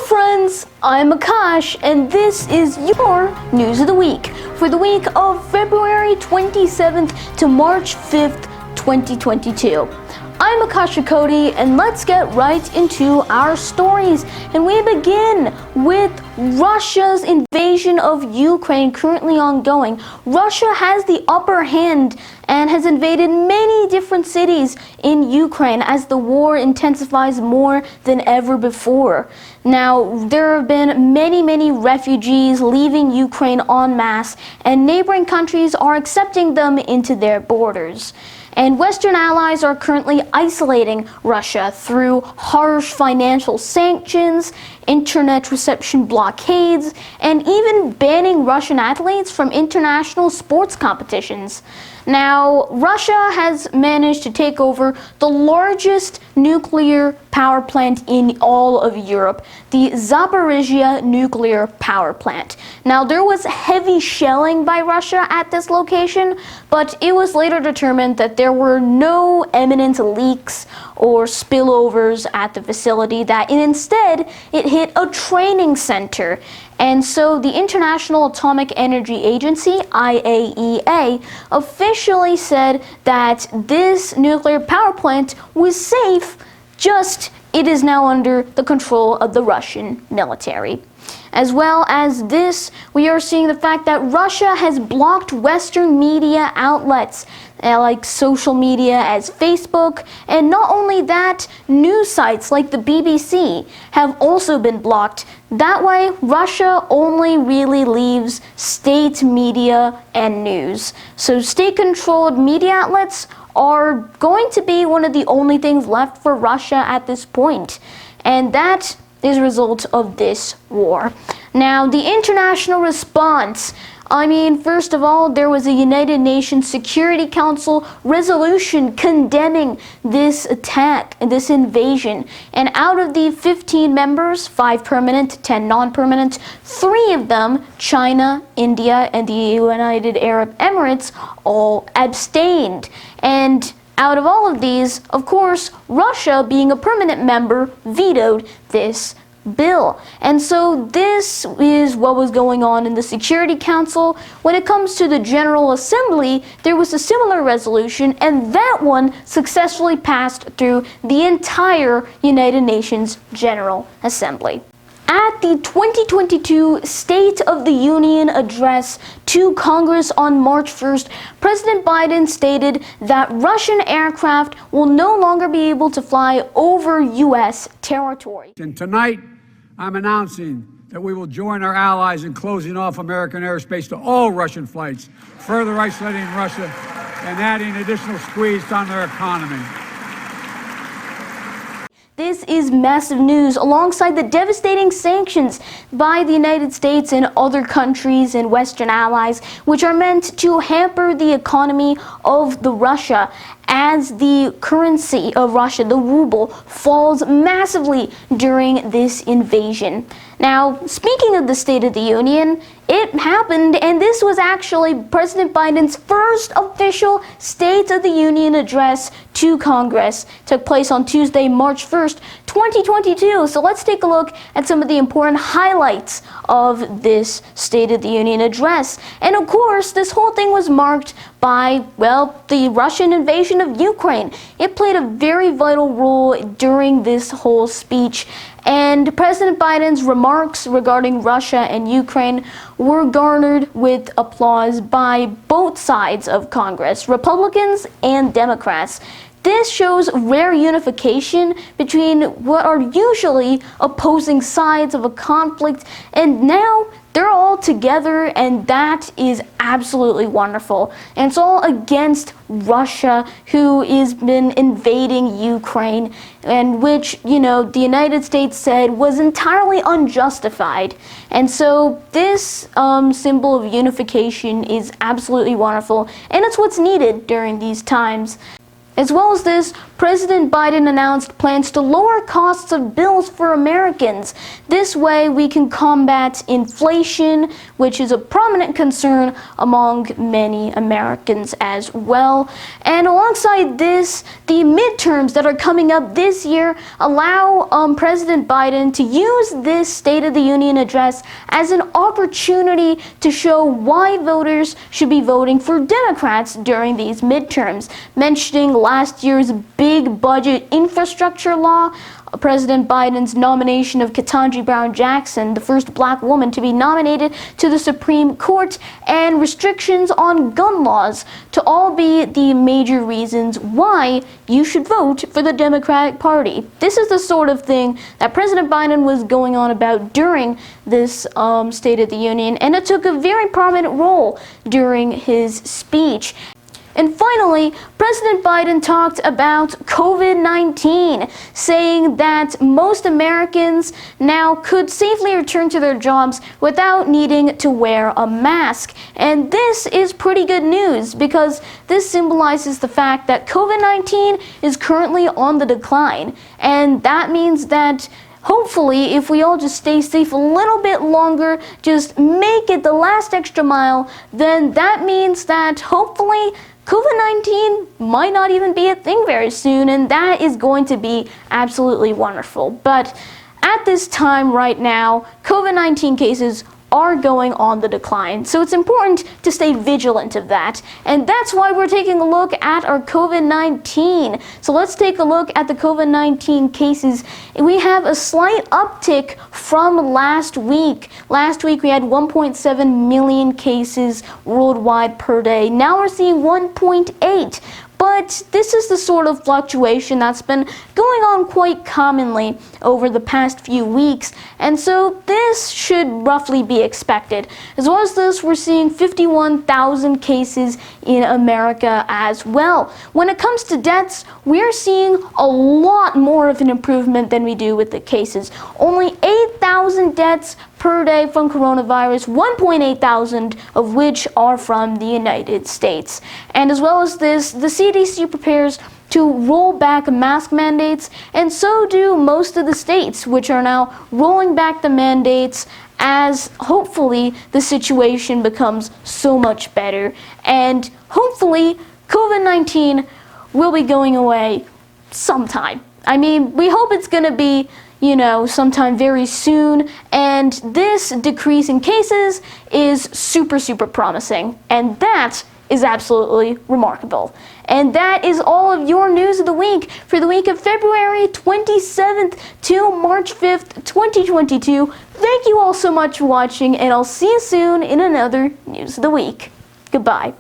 friends, I'm Akash, and this is your News of the Week for the week of February 27th to March 5th, 2022. I'm Akash Cody, and let's get right into our stories. And we begin with Russia's invasion of Ukraine currently ongoing. Russia has the upper hand and has invaded many different cities in Ukraine as the war intensifies more than ever before. Now, there have been many refugees leaving Ukraine en masse, and neighboring countries are accepting them into their borders. And Western allies are currently isolating Russia through harsh financial sanctions, internet reception blockades, and even banning Russian athletes from international sports competitions. Now, Russia has managed to take over the largest nuclear power plant in all of Europe, the Zaporizhzhia nuclear power plant. Now, there was heavy shelling by Russia at this location, but it was later determined that there were no imminent leaks or spillovers at the facility, that instead it hit a training center. And so the International Atomic Energy Agency, IAEA, officially said that this nuclear power plant was safe, just it is now under the control of the Russian military. As well as this, we are seeing the fact that Russia has blocked Western media outlets like social media as Facebook, and not only that, news sites like the BBC have also been blocked. That way, Russia only really leaves state media and news. So state-controlled media outlets are going to be one of the only things left for Russia at this point. And that is a result of this war. Now, the international response. First of all, there was a United Nations Security Council resolution condemning this attack, this invasion. And out of the 15 members, 5 permanent, 10 non-permanent, 3 of them, China, India, and the United Arab Emirates, all abstained. And out of all of these, of course, Russia, being a permanent member, vetoed this bill. And so this is what was going on in the Security Council. When it comes to the General Assembly, there was a similar resolution, and that one successfully passed through the entire United Nations General Assembly. At the 2022 State of the Union address to Congress on March 1st, President Biden stated that Russian aircraft will no longer be able to fly over U.S. territory. And tonight, I'm announcing that we will join our allies in closing off American airspace to all Russian flights, further isolating Russia and adding additional squeeze on their economy. This is massive news alongside the devastating sanctions by the United States and other countries and Western allies, which are meant to hamper the economy of Russia as the currency of Russia, the ruble, falls massively during this invasion. Now, speaking of the State of the Union, it happened, and this was actually President Biden's first official State of the Union address to Congress. It took place on Tuesday, March 1st, 2022. So let's take a look at some of the important highlights of this State of the Union address. And of course, this whole thing was marked by, well, the Russian invasion of Ukraine. It played a very vital role during this whole speech. And President Biden's remarks regarding Russia and Ukraine were garnered with applause by both sides of Congress, Republicans and Democrats. This shows rare unification between what are usually opposing sides of a conflict, and now they're all together, and that is absolutely wonderful. And it's all against Russia, who has been invading Ukraine, and which, the United States said was entirely unjustified. And so this symbol of unification is absolutely wonderful, and it's what's needed during these times. As well as this, President Biden announced plans to lower costs of bills for Americans. This way we can combat inflation, which is a prominent concern among many Americans as well. And alongside this, the midterms that are coming up this year allow President Biden to use this State of the Union address as an opportunity to show why voters should be voting for Democrats during these midterms, mentioning last year's big budget infrastructure law, President Biden's nomination of Ketanji Brown Jackson, the first black woman to be nominated to the Supreme Court, and restrictions on gun laws to all be the major reasons why you should vote for the Democratic Party. This is the sort of thing that President Biden was going on about during this State of the Union, and it took a very prominent role during his speech. And finally, President Biden talked about COVID-19, saying that most Americans now could safely return to their jobs without needing to wear a mask. And this is pretty good news because this symbolizes the fact that COVID-19 is currently on the decline. And that means that hopefully, if we all just stay safe a little bit longer, just make it the last extra mile, then that means that hopefully COVID-19 might not even be a thing very soon, and that is going to be absolutely wonderful. But at this time right now, COVID-19 cases are going on the decline. So it's important to stay vigilant of that. And that's why we're taking a look at our COVID-19. So let's take a look at the COVID-19 cases. We have a slight uptick from last week. Last week we had 1.7 million cases worldwide per day. Now we're seeing 1.8. But this is the sort of fluctuation that's been going on quite commonly over the past few weeks, and so this should roughly be expected. As well as this, we're seeing 51,000 cases in America as well. When it comes to deaths, we're seeing a lot more of an improvement than we do with the cases. Only 8,000 deaths per day from coronavirus, 1.8 thousand of which are from the United States. And as well as this, the CDC prepares to roll back mask mandates, and so do most of the states, which are now rolling back the mandates as hopefully the situation becomes so much better. And hopefully COVID-19 will be going away sometime. I mean, we hope it's going to be, sometime very soon, and this decrease in cases is super, super promising, and that is absolutely remarkable. And that is all of your news of the week for the week of February 27th to March 5th, 2022. Thank you all so much for watching, and I'll see you soon in another News of the Week. Goodbye.